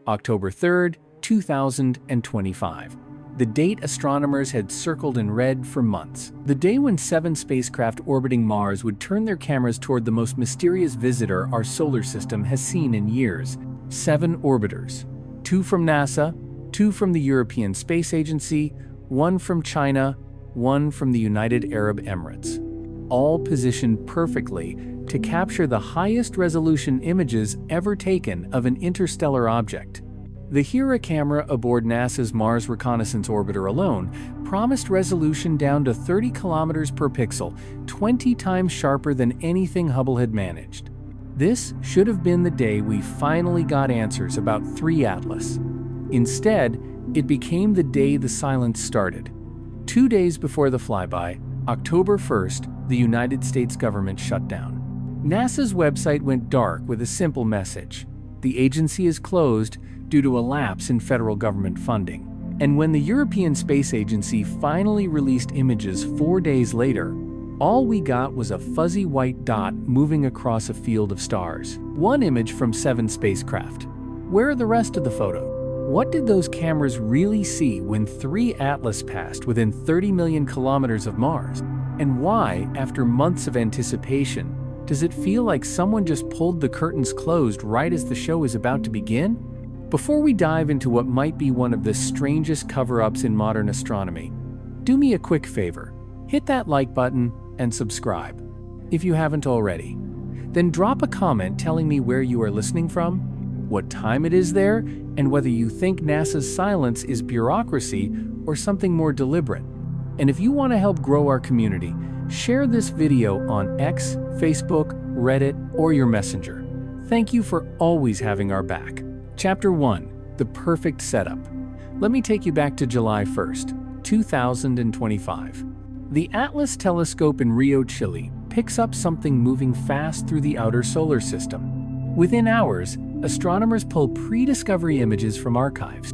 October 3rd, 2025. The date astronomers had circled in red for months. The day when 7 spacecraft orbiting Mars would turn their cameras toward the most mysterious visitor our solar system has seen in years. 7 orbiters. 2 from NASA, 2 from the European Space Agency, 1 from China, 1 from the United Arab Emirates. All positioned perfectly to capture the highest resolution images ever taken of an interstellar object. The Hera camera aboard NASA's Mars Reconnaissance Orbiter alone promised resolution down to 30 kilometers per pixel, 20 times sharper than anything Hubble had managed. This should have been the day we finally got answers about 3 Atlas. Instead, it became the day the silence started. 2 days before the flyby, October 1st, the United States government shut down. NASA's website went dark with a simple message: the agency is closed due to a lapse in federal government funding. And when the European Space Agency finally released images 4 days later, all we got was a fuzzy white dot moving across a field of stars. 1 image from 7 spacecraft. Where are the rest of the photo? What did those cameras really see when 3 Atlas passed within 30 million kilometers of Mars? And why, after months of anticipation, does it feel like someone just pulled the curtains closed right as the show is about to begin? Before we dive into what might be one of the strangest cover-ups in modern astronomy, do me a quick favor. Hit that like button and subscribe, if you haven't already. Then drop a comment telling me where you are listening from, what time it is there, and whether you think NASA's silence is bureaucracy or something more deliberate. And if you want to help grow our community, share this video on X, Facebook, Reddit, or your messenger. Thank you for always having our back. Chapter 1. The Perfect Setup. Let me take you back to July 1st, 2025. The Atlas telescope in Rio, Chile, picks up something moving fast through the outer solar system. Within hours, astronomers pull pre-discovery images from archives.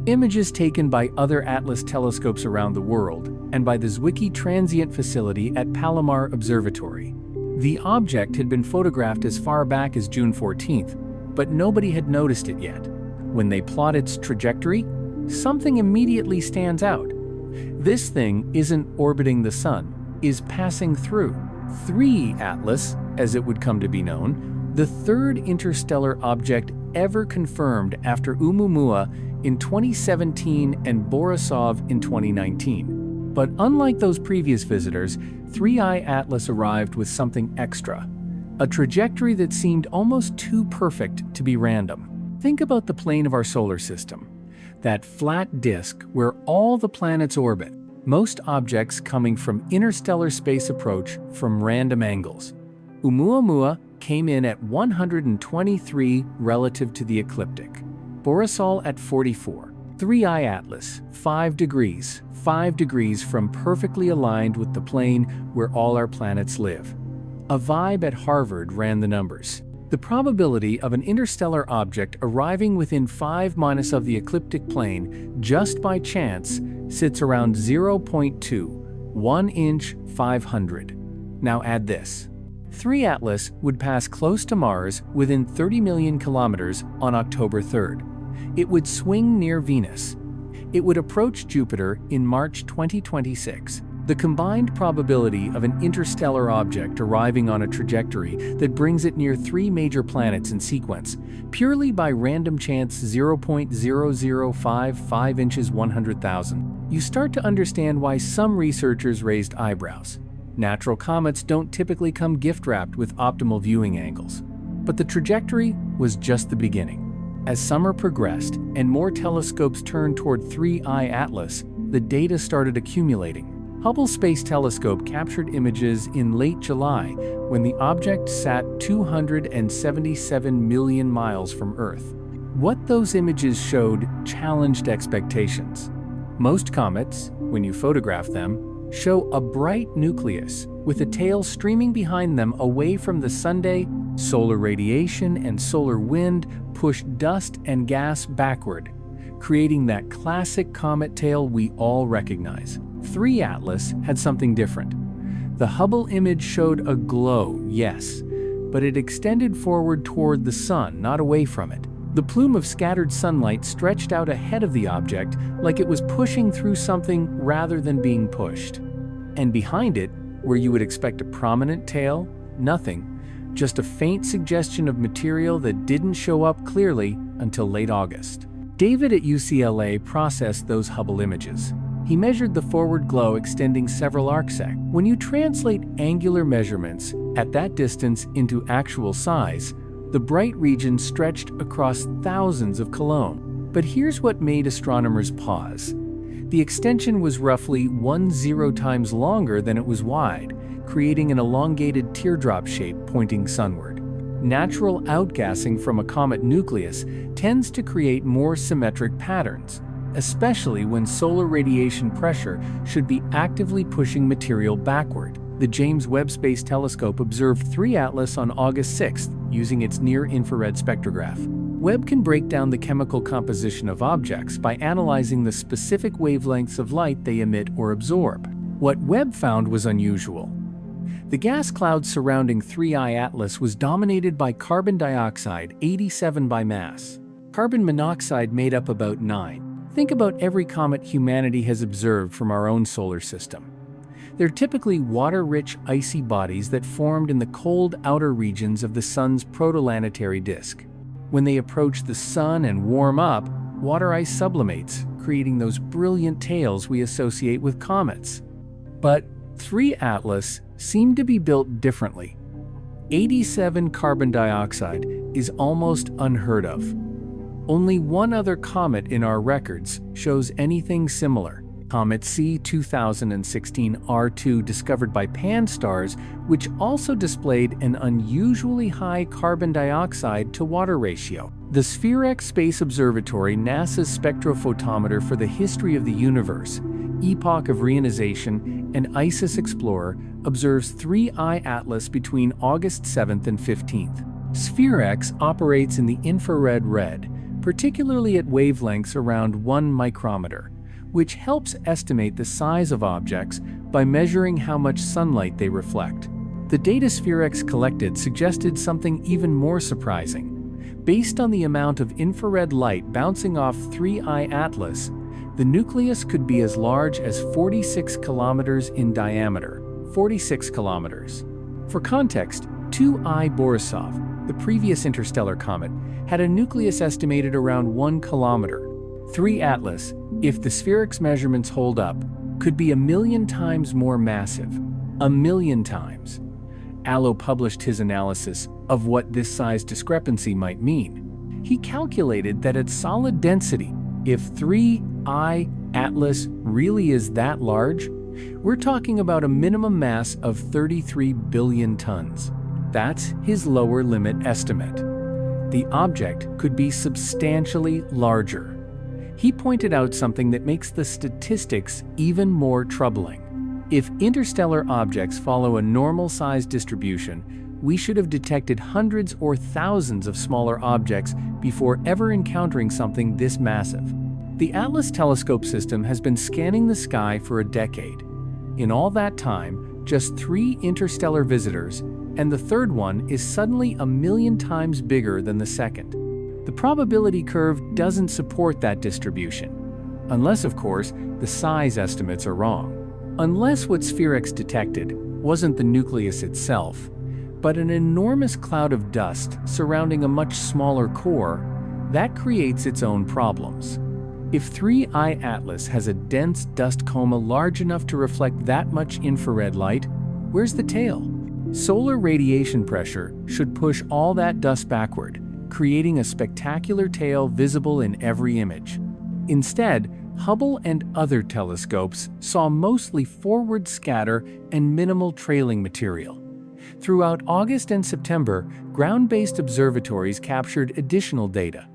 Images taken by other Atlas telescopes around the world and by the Zwicky Transient Facility at Palomar Observatory. The object had been photographed as far back as June 14th, but nobody had noticed it yet. When they plot its trajectory, something immediately stands out. This thing isn't orbiting the sun, is passing through. 3 Atlas, as it would come to be known, the 3rd interstellar object ever confirmed after Oumuamua in 2017 and Borisov in 2019. But unlike those previous visitors, 3I Atlas arrived with something extra. A trajectory that seemed almost too perfect to be random. Think about the plane of our solar system. That flat disk where all the planets orbit. Most objects coming from interstellar space approach from random angles. Oumuamua came in at 123 relative to the ecliptic. Borisov at 44. 3I Atlas, 5 degrees from perfectly aligned with the plane where all our planets live. A vibe at Harvard ran the numbers. The probability of an interstellar object arriving within 5- of the ecliptic plane just by chance sits around 0.2, 1 inch 500. Now add this. 3 Atlas would pass close to Mars within 30 million kilometers on October 3rd. It would swing near Venus. It would approach Jupiter in March 2026. The combined probability of an interstellar object arriving on a trajectory that brings it near 3 major planets in sequence, purely by random chance 0.0055 inches 100,000, you start to understand why some researchers raised eyebrows. Natural comets don't typically come gift-wrapped with optimal viewing angles. But the trajectory was just the beginning. As summer progressed and more telescopes turned toward 3I Atlas, the data started accumulating. Hubble Space Telescope captured images in late July when the object sat 277 million miles from Earth. What those images showed challenged expectations. Most comets, when you photograph them, show a bright nucleus with a tail streaming behind them away from the sunday. Solar radiation and solar wind push dust and gas backward, creating that classic comet tail we all recognize. 3 Atlas had something different. The Hubble image showed a glow, yes, but it extended forward toward the sun, not away from it. The plume of scattered sunlight stretched out ahead of the object like it was pushing through something rather than being pushed. And behind it, where you would expect a prominent tail, nothing, just a faint suggestion of material that didn't show up clearly until late August. David at UCLA processed those Hubble images. He measured the forward glow extending several arcsecs. When you translate angular measurements at that distance into actual size, the bright region stretched across thousands of Cologne. But here's what made astronomers pause. The extension was roughly 10 times longer than it was wide, creating an elongated teardrop shape pointing sunward. Natural outgassing from a comet nucleus tends to create more symmetric patterns, especially when solar radiation pressure should be actively pushing material backward. The James Webb Space Telescope observed 3 Atlas on August 6th using its near-infrared spectrograph. Webb can break down the chemical composition of objects by analyzing the specific wavelengths of light they emit or absorb. What Webb found was unusual. The gas cloud surrounding 3I Atlas was dominated by carbon dioxide, 87 by mass. Carbon monoxide made up about 9. Think about every comet humanity has observed from our own solar system. They're typically water-rich, icy bodies that formed in the cold outer regions of the Sun's protoplanetary disk. When they approach the Sun and warm up, water ice sublimates, creating those brilliant tails we associate with comets. But 3 Atlas seemed to be built differently. 87 carbon dioxide is almost unheard of. Only one other comet in our records shows anything similar. Comet C 2016 R2 discovered by Pan-STARRS, which also displayed an unusually high carbon dioxide to water ratio. The Spherex Space Observatory, NASA's spectrophotometer for the history of the universe, epoch of reionization, and ISIS Explorer, observes 3I Atlas between August 7th and 15th. Spherex operates in the infrared red, particularly at wavelengths around 1 micrometer, which helps estimate the size of objects by measuring how much sunlight they reflect. The data Spherex collected suggested something even more surprising. Based on the amount of infrared light bouncing off 3I Atlas, the nucleus could be as large as 46 kilometers in diameter. 46 kilometers. For context, 2I Borisov, the previous interstellar comet, had a nucleus estimated around 1 kilometer. 3 Atlas, if the Spherex measurements hold up, could be 1,000,000 times more massive. 1,000,000 times. Allo published his analysis of what this size discrepancy might mean. He calculated that at solid density, if 3I Atlas really is that large, we're talking about a minimum mass of 33 billion tons. That's his lower limit estimate. The object could be substantially larger. He pointed out something that makes the statistics even more troubling. If interstellar objects follow a normal size distribution, we should have detected hundreds or thousands of smaller objects before ever encountering something this massive. The Atlas telescope system has been scanning the sky for a decade. In all that time, just 3 interstellar visitors, and the third one is suddenly 1,000,000 times bigger than the second. The probability curve doesn't support that distribution. Unless, of course, the size estimates are wrong. Unless what Spherex detected wasn't the nucleus itself, but an enormous cloud of dust surrounding a much smaller core, that creates its own problems. If 3I Atlas has a dense dust coma large enough to reflect that much infrared light, where's the tail? Solar radiation pressure should push all that dust backward, creating a spectacular tail visible in every image. Instead, Hubble and other telescopes saw mostly forward scatter and minimal trailing material. Throughout August and September, ground-based observatories captured additional data.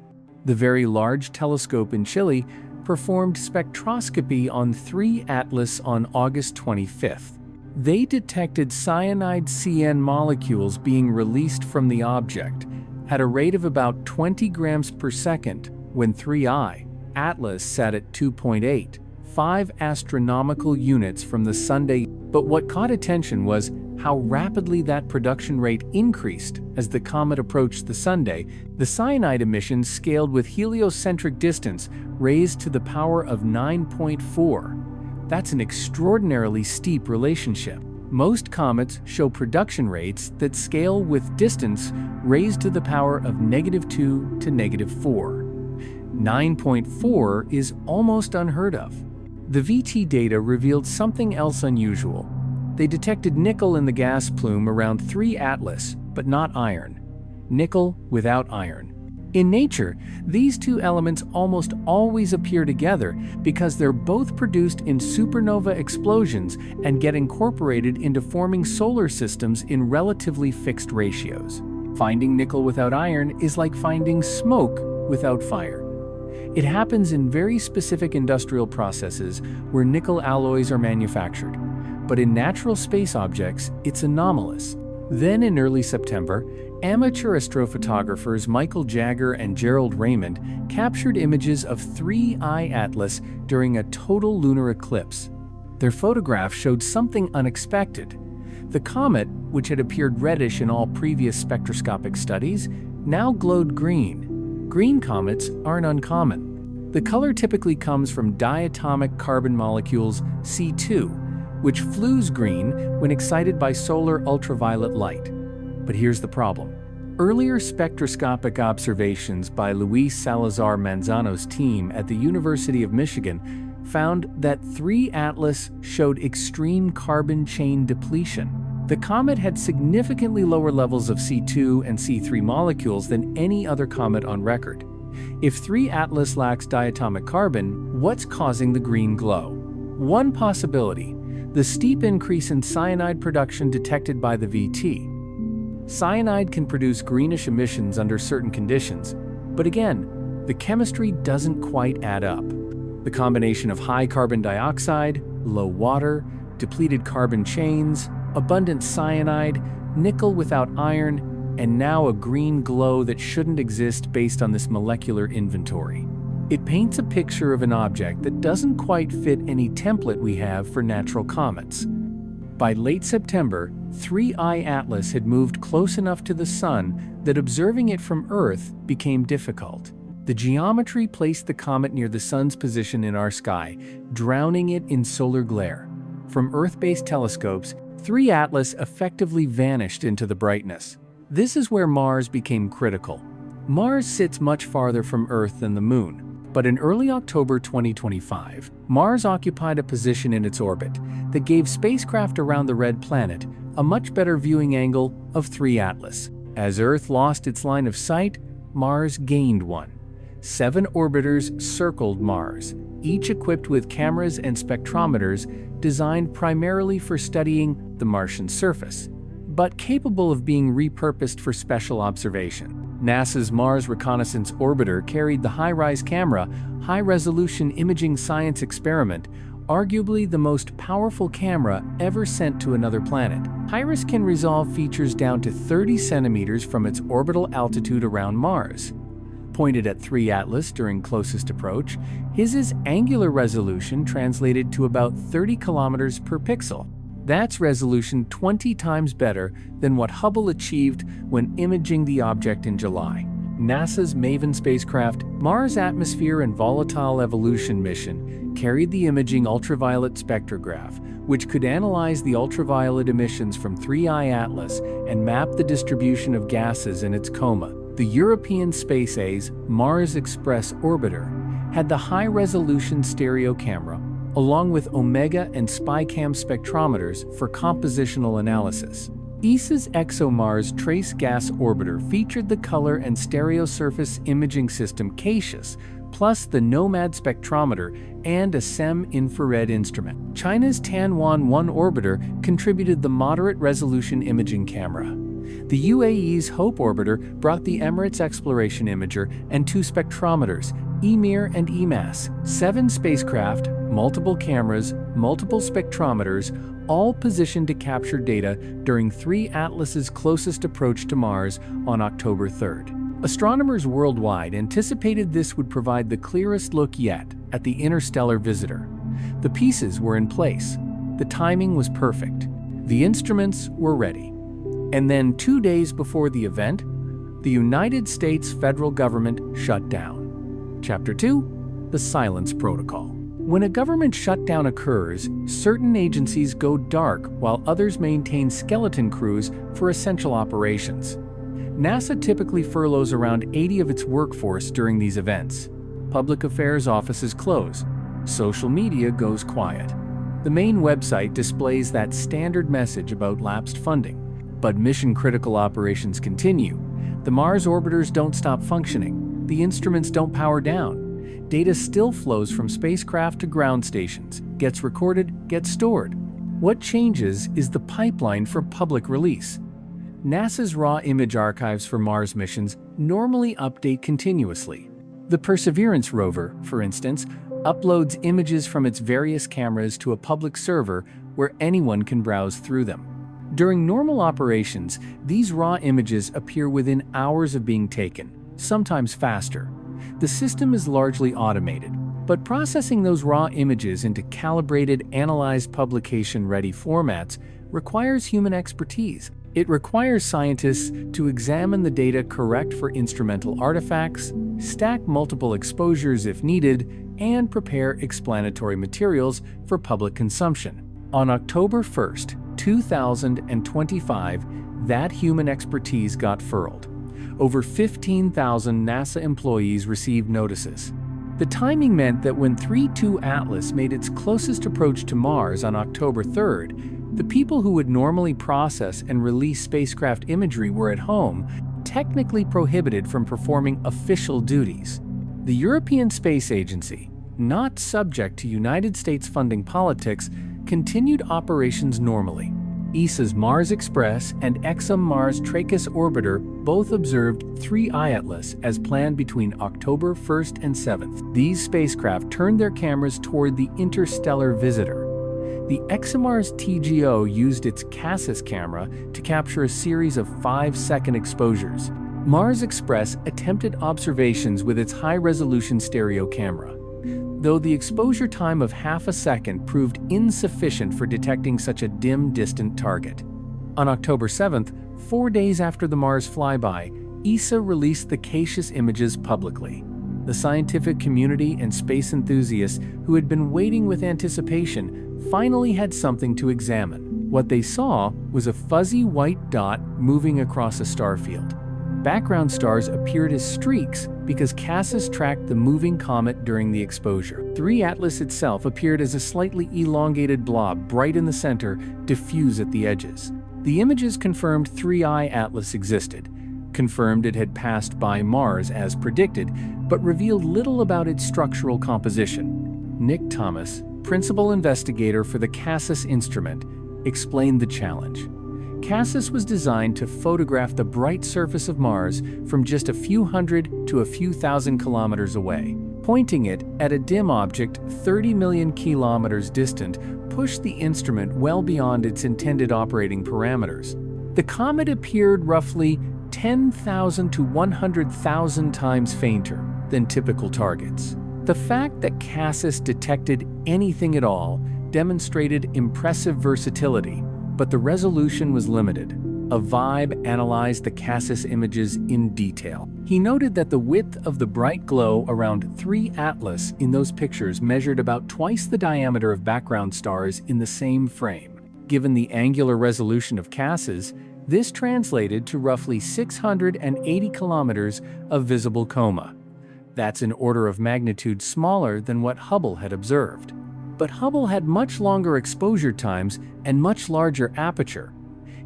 The Very Large Telescope in Chile performed spectroscopy on 3 Atlas on August 25th. They detected cyanide CN molecules being released from the object at a rate of about 20 grams per second when 3I Atlas sat at 2.8, 5 astronomical units from the Sunday. But what caught attention was how rapidly that production rate increased as the comet approached the Sunday, the cyanide emissions scaled with heliocentric distance raised to the power of 9.4. That's an extraordinarily steep relationship. Most comets show production rates that scale with distance raised to the power of -2 to -4. 9.4 is almost unheard of. The VT data revealed something else unusual. They detected nickel in the gas plume around 3 Atlas, but not iron. Nickel without iron. In nature, these two elements almost always appear together because they're both produced in supernova explosions and get incorporated into forming solar systems in relatively fixed ratios. Finding nickel without iron is like finding smoke without fire. It happens in very specific industrial processes where nickel alloys are manufactured, but in natural space objects, it's anomalous. Then in early September, amateur astrophotographers Michael Jagger and Gerald Raymond captured images of 3I Atlas during a total lunar eclipse. Their photographs showed something unexpected. The comet, which had appeared reddish in all previous spectroscopic studies, now glowed green. Green comets aren't uncommon. The color typically comes from diatomic carbon molecules C2, which flues green when excited by solar ultraviolet light. But here's the problem. Earlier spectroscopic observations by Luis Salazar Manzano's team at the University of Michigan found that 3 Atlas showed extreme carbon chain depletion. The comet had significantly lower levels of C2 and C3 molecules than any other comet on record. If 3 Atlas lacks diatomic carbon, what's causing the green glow? One possibility: the steep increase in cyanide production detected by the VT. Cyanide can produce greenish emissions under certain conditions, but again, the chemistry doesn't quite add up. The combination of high carbon dioxide, low water, depleted carbon chains, abundant cyanide, nickel without iron, and now a green glow that shouldn't exist based on this molecular inventory. It paints a picture of an object that doesn't quite fit any template we have for natural comets. By late September, 3I Atlas had moved close enough to the Sun that observing it from Earth became difficult. The geometry placed the comet near the Sun's position in our sky, drowning it in solar glare. From Earth-based telescopes, 3 Atlas effectively vanished into the brightness. This is where Mars became critical. Mars sits much farther from Earth than the Moon. But in early October 2025, Mars occupied a position in its orbit that gave spacecraft around the red planet a much better viewing angle of 3 Atlas. As Earth lost its line of sight, Mars gained one. 7 orbiters circled Mars, each equipped with cameras and spectrometers designed primarily for studying the Martian surface, but capable of being repurposed for special observation. NASA's Mars Reconnaissance Orbiter carried the HiRISE camera, high-resolution imaging science experiment, arguably the most powerful camera ever sent to another planet. HiRISE can resolve features down to 30 centimeters from its orbital altitude around Mars. Pointed at 3 Atlas during closest approach, his angular resolution translated to about 30 kilometers per pixel. That's resolution 20 times better than what Hubble achieved when imaging the object in July. NASA's MAVEN spacecraft, Mars Atmosphere and Volatile Evolution mission, carried the imaging ultraviolet spectrograph, which could analyze the ultraviolet emissions from 3I Atlas and map the distribution of gases in its coma. The European SpaceA's Mars Express orbiter had the high-resolution stereo camera, along with Omega and SpyCam spectrometers for compositional analysis. ESA's ExoMars Trace Gas Orbiter featured the color and stereo surface imaging system CASIUS, plus the NOMAD spectrometer and a SEM infrared instrument. China's Tianwan-1 orbiter contributed the moderate-resolution imaging camera. The UAE's HOPE orbiter brought the Emirates Exploration Imager and 2 spectrometers, EMIR and EMASS. 7 spacecraft, multiple cameras, multiple spectrometers, all positioned to capture data during 3 Atlas's closest approach to Mars on October 3rd. Astronomers worldwide anticipated this would provide the clearest look yet at the interstellar visitor. The pieces were in place. The timing was perfect. The instruments were ready. And then 2 days before the event, the United States federal government shut down. Chapter 2: The Silence Protocol. When a government shutdown occurs, certain agencies go dark while others maintain skeleton crews for essential operations. NASA typically furloughs around 80 of its workforce during these events. Public affairs offices close. Social media goes quiet. The main website displays that standard message about lapsed funding. But mission-critical operations continue. The Mars orbiters don't stop functioning. The instruments don't power down. Data still flows from spacecraft to ground stations, gets recorded, gets stored. What changes is the pipeline for public release. NASA's raw image archives for Mars missions normally update continuously. The Perseverance rover, for instance, uploads images from its various cameras to a public server where anyone can browse through them. During normal operations, these raw images appear within hours of being taken, sometimes faster. The system is largely automated, but processing those raw images into calibrated, analyzed, publication-ready formats requires human expertise. It requires scientists to examine the data, correct for instrumental artifacts, stack multiple exposures if needed, and prepare explanatory materials for public consumption. On October 1st, 2025, that human expertise got furled. Over 15,000 NASA employees received notices. The timing meant that when 3-2 Atlas made its closest approach to Mars on October 3rd, the people who would normally process and release spacecraft imagery were at home, technically prohibited from performing official duties. The European Space Agency, not subject to United States funding politics, continued operations normally. ESA's Mars Express and ExoMars Trachis orbiter both observed 3I Atlas as planned between October 1st and 7th. These spacecraft turned their cameras toward the interstellar visitor. The ExoMars TGO used its Cassis camera to capture a series of 5-second exposures. Mars Express attempted observations with its high-resolution stereo camera, though the exposure time of half a second proved insufficient for detecting such a dim, distant target. On October 7th, 4 days after the Mars flyby, ESA released the Cassis images publicly. The scientific community and space enthusiasts who had been waiting with anticipation finally had something to examine. What they saw was a fuzzy white dot moving across a star field. Background stars appeared as streaks because Cassis tracked the moving comet during the exposure. 3 Atlas itself appeared as a slightly elongated blob, bright in the center, diffuse at the edges. The images confirmed 3I Atlas existed, confirmed it had passed by Mars as predicted, but revealed little about its structural composition. Nick Thomas, principal investigator for the Cassis instrument, explained the challenge. Cassis was designed to photograph the bright surface of Mars from just a few hundred to a few thousand kilometers away. Pointing it at a dim object 30 million kilometers distant pushed the instrument well beyond its intended operating parameters. The comet appeared roughly 10,000 to 100,000 times fainter than typical targets. The fact that Cassis detected anything at all demonstrated impressive versatility, but the resolution was limited. A Vibe analyzed the Cassis images in detail. He noted that the width of the bright glow around 3 Atlas in those pictures measured about twice the diameter of background stars in the same frame. Given the angular resolution of Cassis, this translated to roughly 680 kilometers of visible coma. That's an order of magnitude smaller than what Hubble had observed. But Hubble had much longer exposure times and much larger aperture.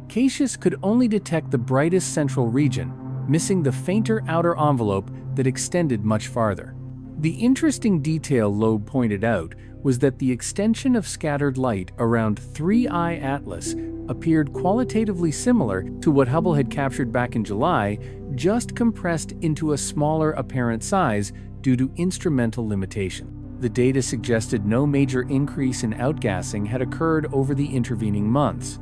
Cassis could only detect the brightest central region, missing the fainter outer envelope that extended much farther. The interesting detail Loeb pointed out was that the extension of scattered light around 3I Atlas appeared qualitatively similar to what Hubble had captured back in July, just compressed into a smaller apparent size due to instrumental limitation. The data suggested no major increase in outgassing had occurred over the intervening months.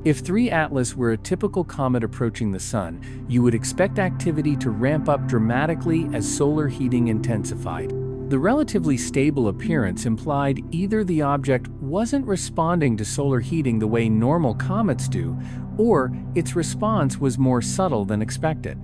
If 3 Atlas were a typical comet approaching the Sun, you would expect activity to ramp up dramatically as solar heating intensified. The relatively stable appearance implied either the object wasn't responding to solar heating the way normal comets do, or its response was more subtle than expected.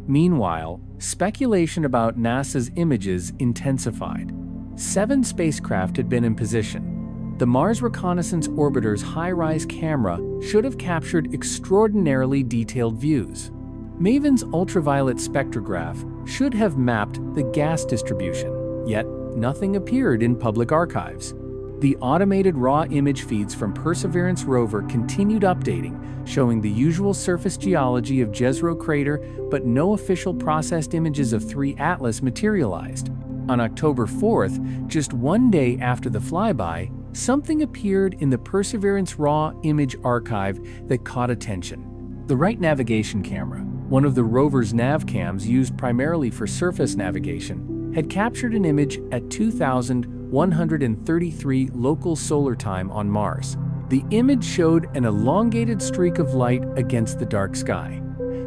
Meanwhile, speculation about NASA's images intensified. 7 spacecraft had been in position. The Mars Reconnaissance Orbiter's high-rise camera should have captured extraordinarily detailed views. MAVEN's ultraviolet spectrograph should have mapped the gas distribution, yet nothing appeared in public archives. The automated raw image feeds from Perseverance rover continued updating, showing the usual surface geology of Jezero crater, but no official processed images of 3 Atlas materialized. On October 4th, just one day after the flyby, something appeared in the Perseverance raw image archive that caught attention. The right navigation camera, one of the rover's nav cams used primarily for surface navigation, had captured an image at 2133 local solar time on Mars. The image showed an elongated streak of light against the dark sky.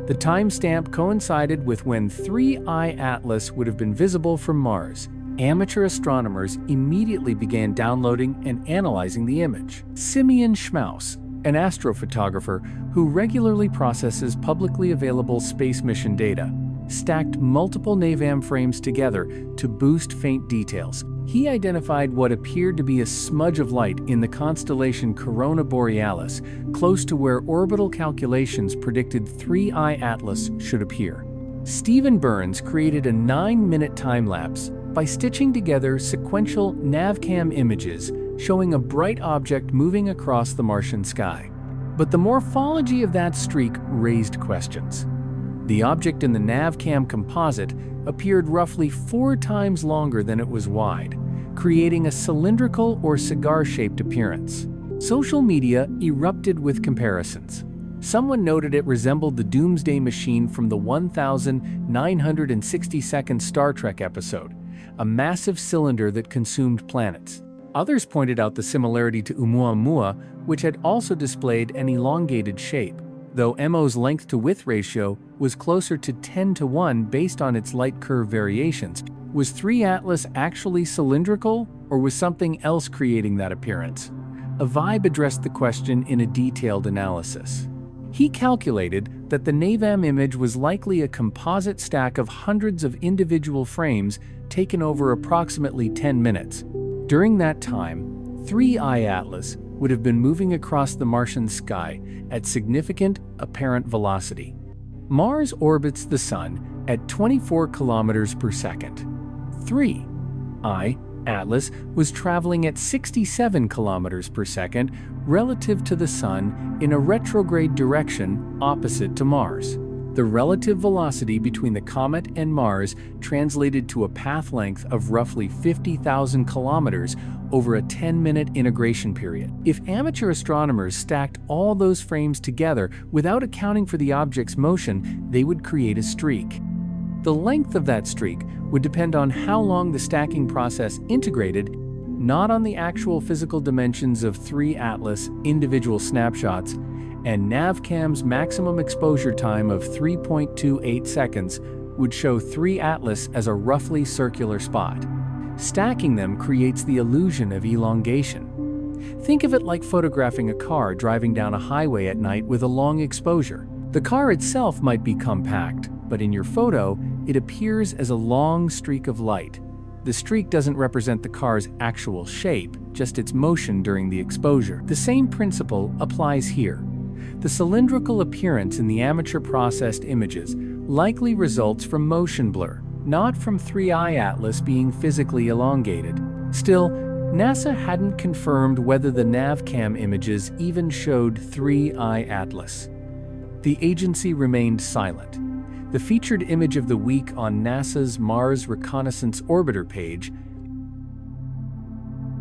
The timestamp coincided with when 3I Atlas would have been visible from Mars. Amateur astronomers immediately began downloading and analyzing the image. Simeon Schmaus, an astrophotographer who regularly processes publicly available space mission data, stacked multiple NAVAM frames together to boost faint details. He identified what appeared to be a smudge of light in the constellation Corona Borealis, close to where orbital calculations predicted 3I Atlas should appear. Stephen Burns created a 9-minute time-lapse by stitching together sequential NavCam images showing a bright object moving across the Martian sky. But the morphology of that streak raised questions. The object in the NavCam composite appeared roughly 4 times longer than it was wide, creating a cylindrical or cigar-shaped appearance. Social media erupted with comparisons. Someone noted it resembled the Doomsday Machine from the 1962nd Star Trek episode, a massive cylinder that consumed planets. Others pointed out the similarity to Oumuamua, which had also displayed an elongated shape, though MO's length-to-width ratio was closer to 10:1 based on its light curve variations. Was 3 Atlas actually cylindrical, or was something else creating that appearance? Avibe addressed the question in a detailed analysis. He calculated that the NAVAM image was likely a composite stack of hundreds of individual frames taken over approximately 10 minutes. During that time, 3I Atlas would have been moving across the Martian sky at significant apparent velocity. Mars orbits the Sun at 24 kilometers per second. 3I Atlas was traveling at 67 kilometers per second relative to the Sun in a retrograde direction opposite to Mars. The relative velocity between the comet and Mars translated to a path length of roughly 50,000 kilometers over a 10-minute integration period. If amateur astronomers stacked all those frames together without accounting for the object's motion, they would create a streak. The length of that streak would depend on how long the stacking process integrated, not on the actual physical dimensions of 3 Atlas individual snapshots, and NavCam's maximum exposure time of 3.28 seconds would show 3 Atlas as a roughly circular spot. Stacking them creates the illusion of elongation. Think of it like photographing a car driving down a highway at night with a long exposure. The car itself might be compact, but in your photo, it appears as a long streak of light. The streak doesn't represent the car's actual shape, just its motion during the exposure. The same principle applies here. The cylindrical appearance in the amateur-processed images likely results from motion blur, not from 3I Atlas being physically elongated. Still, NASA hadn't confirmed whether the NavCam images even showed 3I Atlas. The agency remained silent. The featured image of the week on NASA's Mars Reconnaissance Orbiter page